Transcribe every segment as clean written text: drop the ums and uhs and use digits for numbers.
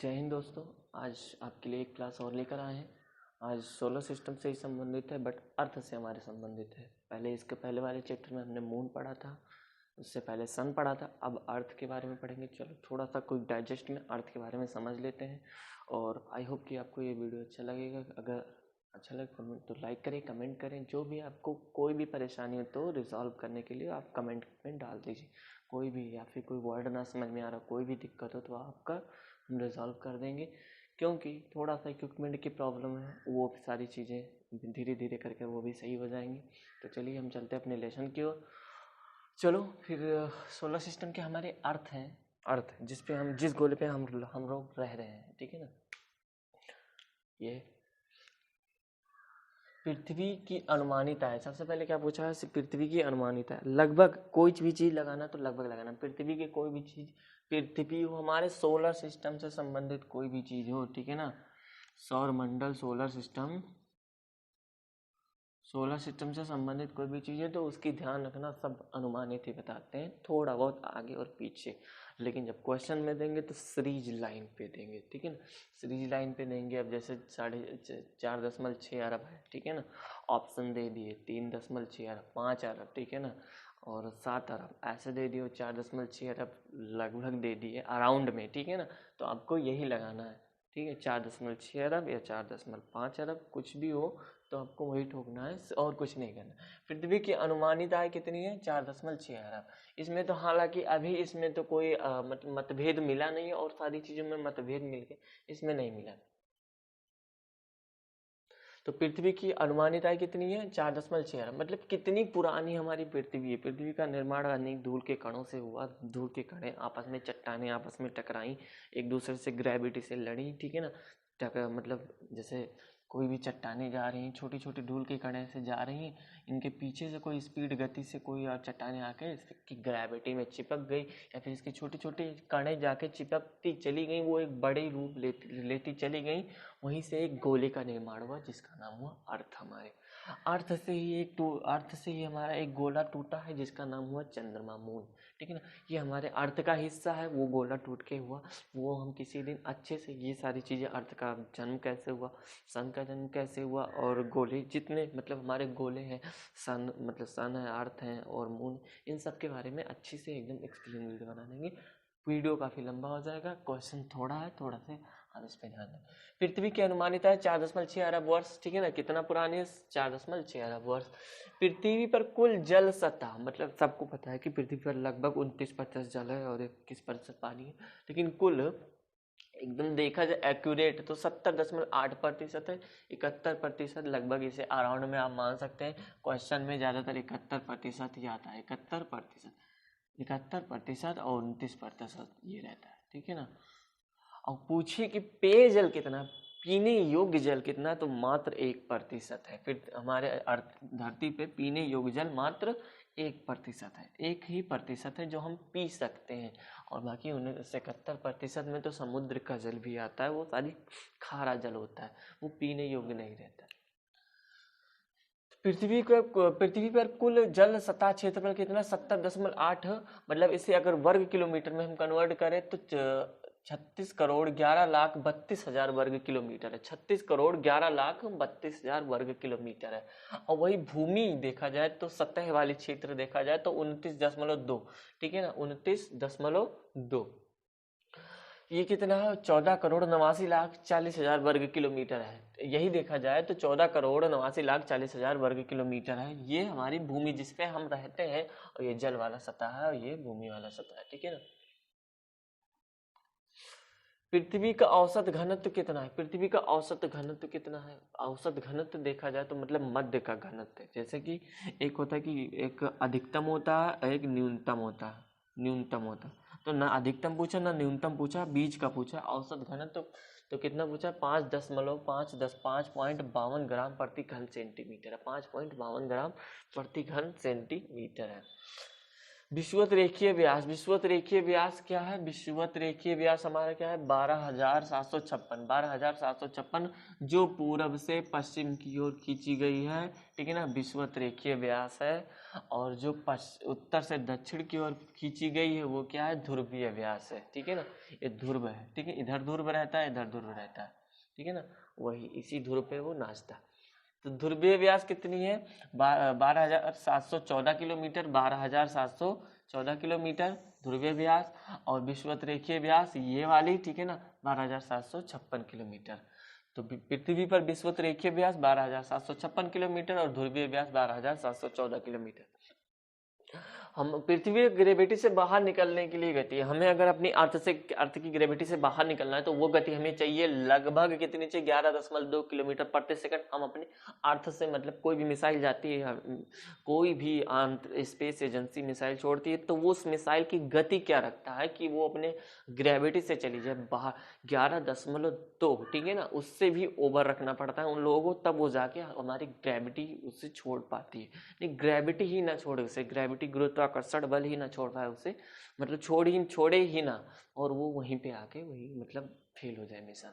जय हिंद दोस्तों। आज आपके लिए एक क्लास और लेकर आए हैं। आज सोलर सिस्टम से ही संबंधित है, बट अर्थ से हमारे संबंधित है। इसके पहले वाले चैप्टर में हमने मून पढ़ा था, उससे पहले सन पढ़ा था। अब अर्थ के बारे में पढ़ेंगे। चलो थोड़ा सा कोई डाइजेस्ट में अर्थ के बारे में समझ लेते हैं। और आई होप कि आपको ये वीडियो अच्छा लगेगा। अगर अच्छा लगे तो लाइक करें, कमेंट करें। जो भी आपको कोई भी परेशानी हो तो रिजॉल्व करने के लिए आप कमेंट में डाल दीजिए। कोई भी, या फिर कोई वर्ड ना समझ में आ रहा, कोई भी दिक्कत हो तो आपका हम रिजॉल्व कर देंगे। क्योंकि थोड़ा सा इक्विपमेंट की प्रॉब्लम है, वो सारी चीज़ें धीरे धीरे करके वो भी सही हो जाएंगी। तो चलिए हम चलते हैं अपने लेसन की ओर। चलो फिर सोलर सिस्टम के हमारे अर्थ हैं, अर्थ जिस पे हम जिस गोले पे हम लोग रह रहे हैं, ठीक है ना। ये पृथ्वी की अनुमानित आय। सबसे पहले क्या पूछा है, पृथ्वी की अनुमानित आय। लगभग कोई भी चीज़ लगाना तो लगभग लगाना। पृथ्वी की कोई भी चीज़, पृथ्वी हो, हमारे सोलर सिस्टम से संबंधित कोई भी चीज़ हो, ठीक है ना। सौर मंडल, सोलर सिस्टम, सोलर सिस्टम से संबंधित कोई भी चीज़ है तो उसकी ध्यान रखना। सब अनुमानित ही बताते हैं, थोड़ा बहुत आगे और पीछे। लेकिन जब क्वेश्चन में देंगे तो सीरीज लाइन पे देंगे, ठीक है ना। सीरीज लाइन पे देंगे। अब जैसे 4.6 अरब है, ठीक है ना। ऑप्शन दे दिए 3.6 अरब, 5 अरब, ठीक है ना, और 7 अरब ऐसे दे दिए। 4.6 अरब लगभग दे दिए अराउंड में, ठीक है ना। तो आपको यही लगाना है, ठीक है। 4.6 अरब या 4.5 अरब कुछ भी हो तो आपको वही ठोकना है और कुछ नहीं करना। पृथ्वी की अनुमानित आय कितनी है? 4.6 अरब। इसमें तो हालांकि अभी इसमें तो कोई मतभेद मिला नहीं है, और सारी चीज़ों में मतभेद मिल गए, इसमें नहीं मिला। तो पृथ्वी की अनुमानित आय कितनी है? 4.6 अरब। मतलब कितनी पुरानी हमारी पृथ्वी है। पृथ्वी का निर्माण अनेक धूल के कणों से हुआ। धूल के कण आपस में, चट्टानें आपस में टकराई, एक दूसरे से ग्रेविटी से लड़ी, ठीक है ना। मतलब जैसे कोई भी चट्टानें जा रही हैं, छोटी छोटी धूल के कण से जा रही हैं, इनके पीछे से कोई स्पीड गति से कोई और चट्टानें आके इसकी ग्रेविटी में चिपक गई, या फिर इसकी छोटी छोटी कणें जाके चिपकती चली गई, वो एक बड़े रूप लेती चली गई। वहीं से एक गोले का निर्माण हुआ जिसका नाम हुआ अर्थ। हमारे अर्थ से ही हमारा एक गोला टूटा है जिसका नाम हुआ चंद्रमा, मून, ठीक है ना। ये हमारे अर्थ का हिस्सा है, वो गोला टूट के हुआ। वो हम किसी दिन अच्छे से ये सारी चीज़ें, अर्थ का जन्म कैसे हुआ, सन का जन्म कैसे हुआ, और गोले जितने मतलब हमारे गोले हैं, सन मतलब सन है, अर्थ है और मून, इन सब के बारे में अच्छी से एकदम एक्सप्लेन वीडियो बना देंगे। वीडियो काफ़ी लंबा हो जाएगा, क्वेश्चन थोड़ा है, थोड़ा से आप इस पर ध्यान दें। पृथ्वी की अनुमानित है 4.6 अरब वर्ष, ठीक है ना। कितना पुरानी है? 4.6 अरब वर्ष। पृथ्वी पर कुल जल सतह, मतलब सबको पता है कि पृथ्वी पर लगभग 29% जल है और 21% पानी है, लेकिन कुल एकदम देखा जाए एक्यूरेट तो 70.8% है। 71% लगभग, इसे अराउंड में आप मान सकते हैं। क्वेश्चन में ज़्यादातर 71% ही आता है। 71% और 29% ये रहता है, ठीक है ना। और पूछिए कि पेयजल कितना, पीने योग्य जल कितना, तो मात्र 1% है। फिर हमारे धरती पे पीने योग्य जल मात्र 1% है। 1% है जो हम पी सकते हैं, और बाकी 71% में तो समुद्र का जल भी आता है, वो सारी खारा जल होता है, वो पीने योग्य नहीं रहता है। पृथ्वी पर कुल जल सतह क्षेत्रफल कितना? 70.8। मतलब इसे अगर वर्ग किलोमीटर में हम कन्वर्ट करें तो 36,11,32,000 वर्ग किलोमीटर है। 36,11,32,000 वर्ग किलोमीटर है। और वही भूमि देखा जाए तो, सतह वाली क्षेत्र देखा जाए तो 29.2, ठीक है ना, 29.2। ये कितना है? 14,89,40,000 वर्ग किलोमीटर है। यही देखा जाए तो 14,89,40,000 वर्ग किलोमीटर है। ये हमारी भूमि जिसपे हम रहते हैं, और ये जल वाला सतह है और ये भूमि वाला सतह है, ठीक है ना। पृथ्वी का औसत घनत्व कितना है? पृथ्वी का औसत घनत्व कितना है? औसत घनत्व देखा जाए तो मतलब मध्य का घनत्व है। जैसे कि एक होता है कि एक अधिकतम होता है, एक न्यूनतम होता है। न्यूनतम होता है तो ना अधिकतम पूछा ना न्यूनतम पूछा, बीच का पूछा। औसत घनत्व तो कितना पूछा? 5.52 ग्राम प्रति घन सेंटीमीटर है। 5.52 ग्राम प्रति घन सेंटीमीटर है। विषुवत रेखीय व्यास, विषुवत रेखीय व्यास क्या है? विषुवत रेखीय व्यास हमारा क्या है? 12,756, 12,756 जो पूरब से पश्चिम की ओर खींची गई है, ठीक है ना, विषुवत रेखीय व्यास है। और जो उत्तर से दक्षिण की ओर खींची गई है वो क्या है? ध्रुवीय व्यास है, ठीक है ना। ये ध्रुव है, ठीक है, इधर ध्रुव रहता है, इधर ध्रुव रहता है, ठीक है ना, वही इसी ध्रुव पे वो नाचता है। तो ध्रुवीय व्यास कितनी है? 12,714 किलोमीटर, 12,714 किलोमीटर ध्रुवीय व्यास। और विषुवत रेखीय व्यास ये वाली, ठीक है ना, 12,756 किलोमीटर। तो पृथ्वी पर विषुवत रेखीय व्यास 12,756 किलोमीटर और ध्रुवीय व्यास 12,714 किलोमीटर। हम पृथ्वी ग्रेविटी से बाहर निकलने के लिए गति, हमें अगर अपनी अर्थ की ग्रेविटी से बाहर निकलना है तो वो गति हमें चाहिए लगभग कितनी चाहिए? 11.2 किलोमीटर प्रति सेकंड। हम अपने अर्थ से, मतलब कोई भी मिसाइल जाती है, कोई भी स्पेस एजेंसी मिसाइल छोड़ती है, तो वो उस मिसाइल की गति क्या रखता है कि वो अपने ग्रेविटी से चली जाए बाहर 11.2, ठीक है ना, उससे भी ओवर रखना पड़ता है उन लोगों को, तब वो जाके हमारी ग्रेविटी उससे छोड़ पाती है। नहीं, ग्रेविटी ही ना छोड़े उसे, ग्रेविटी गुरुत्वाकर्षण बल ही ना छोड़ पाए उसे, मतलब छोड़े ही ना, और वो वहीं पे आके वही मतलब फेल हो जाए मिशन,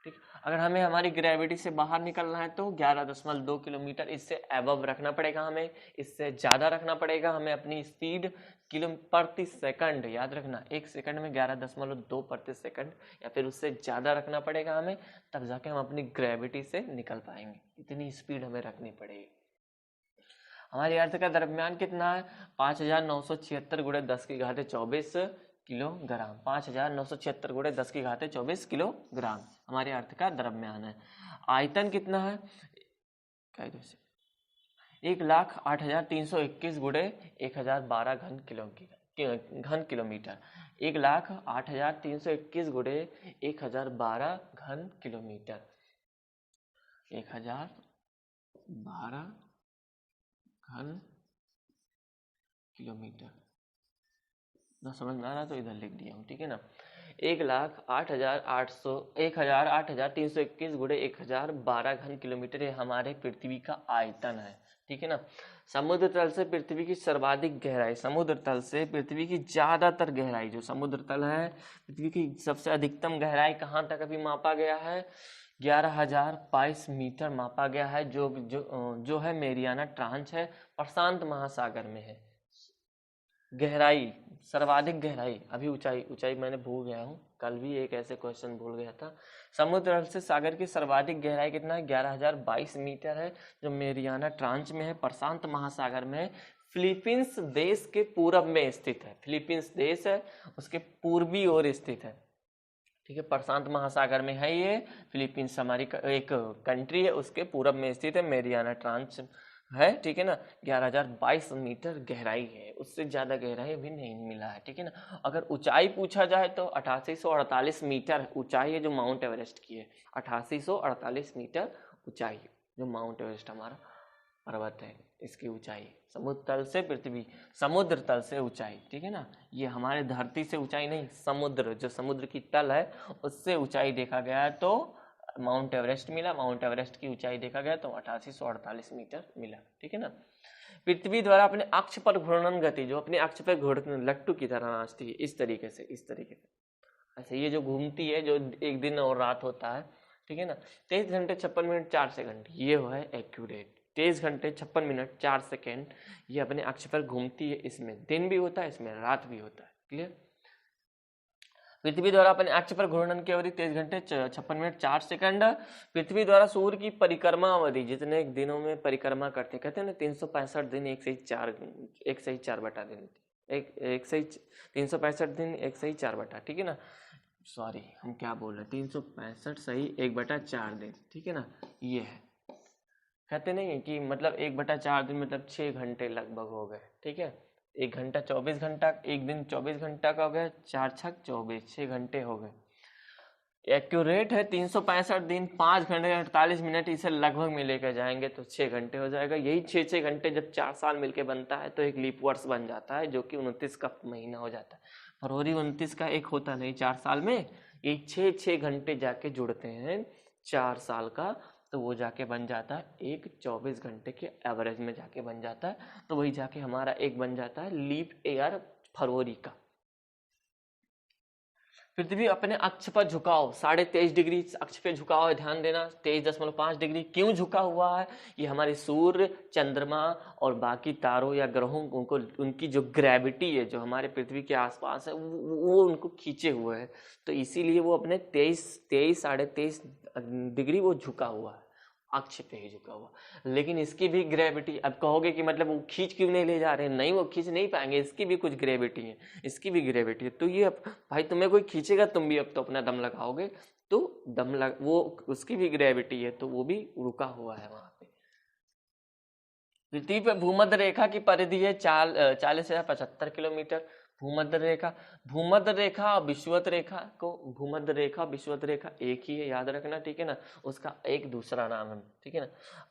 ठीक। अगर हमें हमारी ग्रेविटी से बाहर निकलना है तो 11.2 किलोमीटर, इससे एबव रखना पड़ेगा हमें, इससे ज़्यादा रखना पड़ेगा हमें अपनी स्पीड किलो प्रति सेकंड, याद रखना, एक सेकंड में 11.2 प्रति सेकंड, या फिर उससे ज़्यादा रखना पड़ेगा हमें, तब जाके हम अपनी ग्रेविटी से निकल पाएंगे। इतनी स्पीड हमें रखनी पड़ेगी। हमारी अर्थ का द्रव्यमान कितना है? 5,976 गुणे 10 की घाते 24 किलोग्राम, 5,976 गुणे 10 की घाते 24 किलोग्राम हमारे अर्थ का द्रव्यमान है। आयतन कितना है? 1,08,321 गुणे 1,012 घन किलोमीटर, 1,08,321 गुणे 1,012 घन किलोमीटर, 1,012 घन किलोमीटर। ना समझ में आ रहा तो इधर लिख दिया हूँ, ठीक है ना। 1,08,321 गुणे 1,012 घन किलोमीटर ये हमारे पृथ्वी का आयतन है, ठीक है ना। समुद्र तल से पृथ्वी की सर्वाधिक गहराई, समुद्र तल से पृथ्वी की ज्यादातर गहराई, जो समुद्र तल है पृथ्वी की सबसे अधिकतम गहराई कहाँ तक अभी मापा गया है? 11,022 मीटर मापा गया है, जो है मेरियाना ट्रांच है, प्रशांत महासागर में है। गहराई, सर्वाधिक गहराई, अभी ऊंचाई मैंने भूल गया हूँ, कल भी एक ऐसे क्वेश्चन भूल गया था। समुद्र से सागर की सर्वाधिक गहराई कितना है? 11,022 मीटर है, जो मेरियाना ट्रांच में है, प्रशांत महासागर में है, फिलीपींस देश के पूरब में स्थित है। फिलीपींस देश है, उसके पूर्वी ओर स्थित है, ठीक है, प्रशांत महासागर में है ये। फिलीपींस हमारी एक कंट्री है, उसके पूरब में स्थित है, मेरियाना ट्रांच है, ठीक है ना। 11,022 मीटर गहराई है, उससे ज्यादा गहराई अभी नहीं मिला है, ठीक है ना। अगर ऊंचाई पूछा जाए तो 8848 मीटर ऊंचाई है, जो माउंट एवरेस्ट की है। 8848 मीटर ऊंचाई, जो माउंट एवरेस्ट हमारा पर्वत है, इसकी ऊंचाई समुद्र तल से पृथ्वी, समुद्र तल से ऊंचाई, ठीक है ना। ये हमारे धरती से ऊंचाई नहीं, समुद्र, जो समुद्र की तल है उससे ऊंचाई देखा गया है तो माउंट एवरेस्ट मिला। माउंट एवरेस्ट की ऊंचाई देखा गया तो 8848 मीटर मिला, ठीक है ना। पृथ्वी द्वारा अपने अक्ष पर घूर्णन गति, जो अपने अक्ष पर घूर्णन लट्टू की तरह नाचती है, इस तरीके से ऐसे ये जो घूमती है, जो एक दिन और रात होता है, ठीक है ना। 23 घंटे 56 मिनट 4 सेकंड, ये है एक्यूरेट। 23 घंटे 56 मिनट 4 सेकंड ये अपने अक्ष पर घूमती है, इसमें दिन भी होता है, इसमें रात भी होता है, क्लियर। पृथ्वी द्वारा अपने अक्ष पर घूर्णन की अवधि 23 घंटे 56 मिनट 4 सेकंड। पृथ्वी द्वारा सूर्य की परिक्रमा अवधि, जितने दिनों में परिक्रमा करते, कहते हैं ना 365 दिन 1/4 बटा दिन, 365 दिन 1/4 बटा, ठीक है ना। सॉरी, हम क्या बोल रहे हैं, 365 सही 1/4 दिन, ठीक है ना। ये है, कहते नहीं है कि मतलब 1/4 दिन मतलब 6 घंटे लगभग हो गए, ठीक है। 1 घंटा 24 घंटा, एक दिन 24 घंटा का हो गया, 4 छक 24, 6 घंटे हो गए। एक्यूरेट है 365 दिन 5 घंटे 48 मिनट, इसे लगभग में लेकर जाएंगे तो 6 घंटे हो जाएगा। यही 6 घंटे जब 4 साल मिलके बनता है तो एक लीप वर्ष बन जाता है, जो कि 29 का महीना हो जाता है। फरवरी 29 का एक होता नहीं 4 साल में, ये 6 घंटे जाके जुड़ते हैं 4 साल का, तो वो जाके बन जाता है एक 24 घंटे के एवरेज में जाके बन जाता है। तो वही जाके हमारा एक बन जाता है लीप ईयर फरवरी का। पृथ्वी अपने अक्ष पर झुकाव 23.5 डिग्री अक्ष पे झुकाव है, ध्यान देना 23.5 डिग्री। क्यों झुका हुआ है? ये हमारे सूर्य, चंद्रमा और बाकी तारों या ग्रहों उनको उनकी जो ग्रेविटी है जो हमारे पृथ्वी के आसपास है वो उनको खींचे हुए है, तो इसीलिए वो अपने 23-23.5 डिग्री वो झुका हुआ है, अक्ष पे ही झुका हुआ। लेकिन इसकी भी ग्रेविटी, अब कहोगे कि मतलब वो खींच क्यों नहीं ले जा रहे हैं? नहीं, वो खींच नहीं पाएंगे, इसकी भी कुछ ग्रेविटी है, इसकी भी ग्रेविटी है। तो ये अब भाई तुम्हें कोई खींचेगा, तुम भी अब तो अपना दम लगाओगे, तो दम लग वो उसकी भी ग्रेविटी है, तो वो भी रुका हुआ है वहां पे। पृथ्वी पर भूमध्य रेखा की परिधि है 40,075 किलोमीटर। भूमध्य रेखा और विषुवत रेखा को, भूमध्य रेखा और विषुवत रेखा एक ही है, याद रखना, ठीक है ना। उसका एक दूसरा नाम है, ठीक है ना।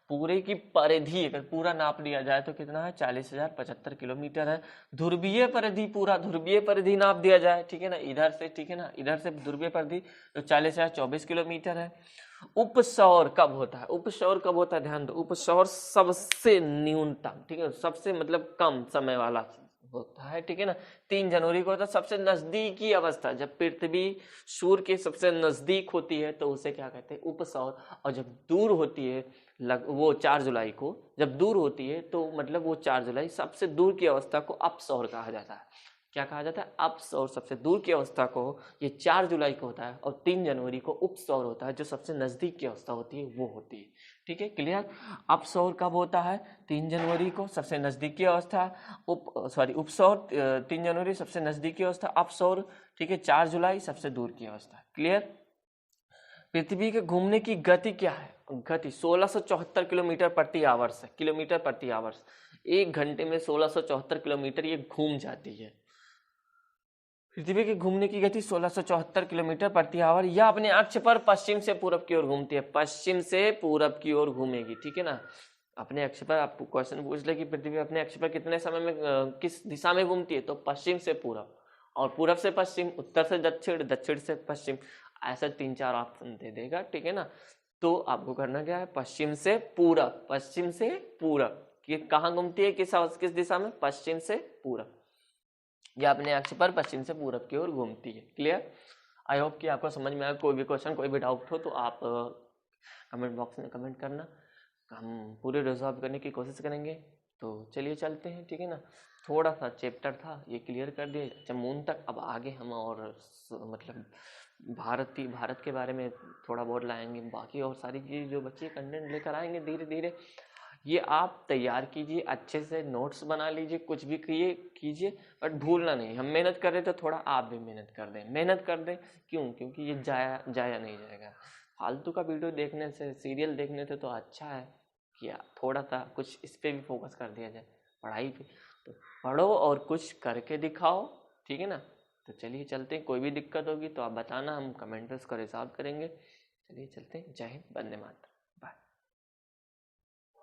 पूरे की परिधि अगर पूरा नाप लिया जाए तो कितना है? 40,075 किलोमीटर है। ध्रुवीय परिधि, पूरा ध्रुवीय परिधि नाप दिया जाए, ठीक है ना, इधर से, ठीक है ना, इधर से ध्रुवीय परिधि तो 40,024 किलोमीटर है। उपसौर कब होता है? उपसौर कब होता है? ध्यान दो, उपसौर सबसे न्यूनतम, ठीक है, सबसे मतलब कम समय वाला होता है, ठीक है ना। 3 जनवरी को होता है। सबसे नजदीकी अवस्था, जब पृथ्वी सूर्य के सबसे नजदीक होती है तो उसे क्या कहते हैं? उपसौर। और जब दूर होती है वो 4 जुलाई को जब दूर होती है तो मतलब वो 4 जुलाई सबसे दूर की अवस्था को अपसौर कहा जाता है। क्या कहा जाता है? अपसौर, सबसे दूर की अवस्था को ये 4 जुलाई को होता है, और 3 जनवरी को उपसौर होता है, जो सबसे नजदीक की अवस्था होती है वो होती है, ठीक है, क्लियर। अपसौर कब होता है? 3 जनवरी को, सबसे नजदीक की अवस्था। उपसौर 3 जनवरी सबसे नजदीक की अवस्था, अपसौर, ठीक है, 4 जुलाई सबसे दूर की अवस्था, क्लियर। पृथ्वी के घूमने की गति क्या है? गति 1674 किलोमीटर प्रति आवर्स है, किलोमीटर प्रति आवर्स। 1 घंटे में 1674 किलोमीटर ये घूम जाती है। पृथ्वी के घूमने की गति 1674 किलोमीटर प्रति आवर। यह अपने अक्ष पर पश्चिम से पूरब की ओर घूमती है, पश्चिम से पूरब की ओर घूमेगी, ठीक है ना। अपने अक्ष पर आपको क्वेश्चन पूछ ले कि पृथ्वी अपने अक्ष पर कितने समय में किस दिशा में घूमती है, तो पश्चिम से पूरब, और पूरब से पश्चिम, उत्तर से दक्षिण, दक्षिण से पश्चिम, ऐसा 3-4 ऑप्शन दे देगा, ठीक है ना। तो आपको करना क्या है? पश्चिम से पूरब, पश्चिम से पूरब, कि कहाँ घूमती है, किस दिशा में? पश्चिम से पूरब। यह अपने अक्ष पर पश्चिम से पूरब की ओर घूमती है, क्लियर। आई होप कि आपको समझ में आया। कोई भी क्वेश्चन, कोई भी डाउट हो तो आप कमेंट बॉक्स में कमेंट करना, हम पूरे रिजॉल्व करने की कोशिश करेंगे। तो चलिए चलते हैं, ठीक है ना। थोड़ा सा चैप्टर था ये क्लियर कर दिए, अच्छा मून तक। अब आगे हम और मतलब भारत के बारे में थोड़ा बहुत लाएंगे, बाकी और सारी चीज़ जो बच्चे कंटेंट लेकर आएंगे धीरे धीरे। ये आप तैयार कीजिए, अच्छे से नोट्स बना लीजिए, कुछ भी कीजिए, बट भूलना नहीं। हम मेहनत कर रहे तो थोड़ा आप भी मेहनत कर दें, मेहनत कर दें। क्यों? क्योंकि ये जाया नहीं जाएगा। फालतू का वीडियो देखने से, सीरियल देखने से तो अच्छा है कि थोड़ा सा कुछ इस पे भी फोकस कर दिया जाए, पढ़ाई पे। तो पढ़ो और कुछ करके दिखाओ, ठीक है ना। तो चलिए चलते हैं, कोई भी दिक्कत होगी तो आप बताना, हम कमेंट्स का रिजॉल्व करेंगे। चलिए चलते हैं, जय हिंद, वंदे मातरम, बाय।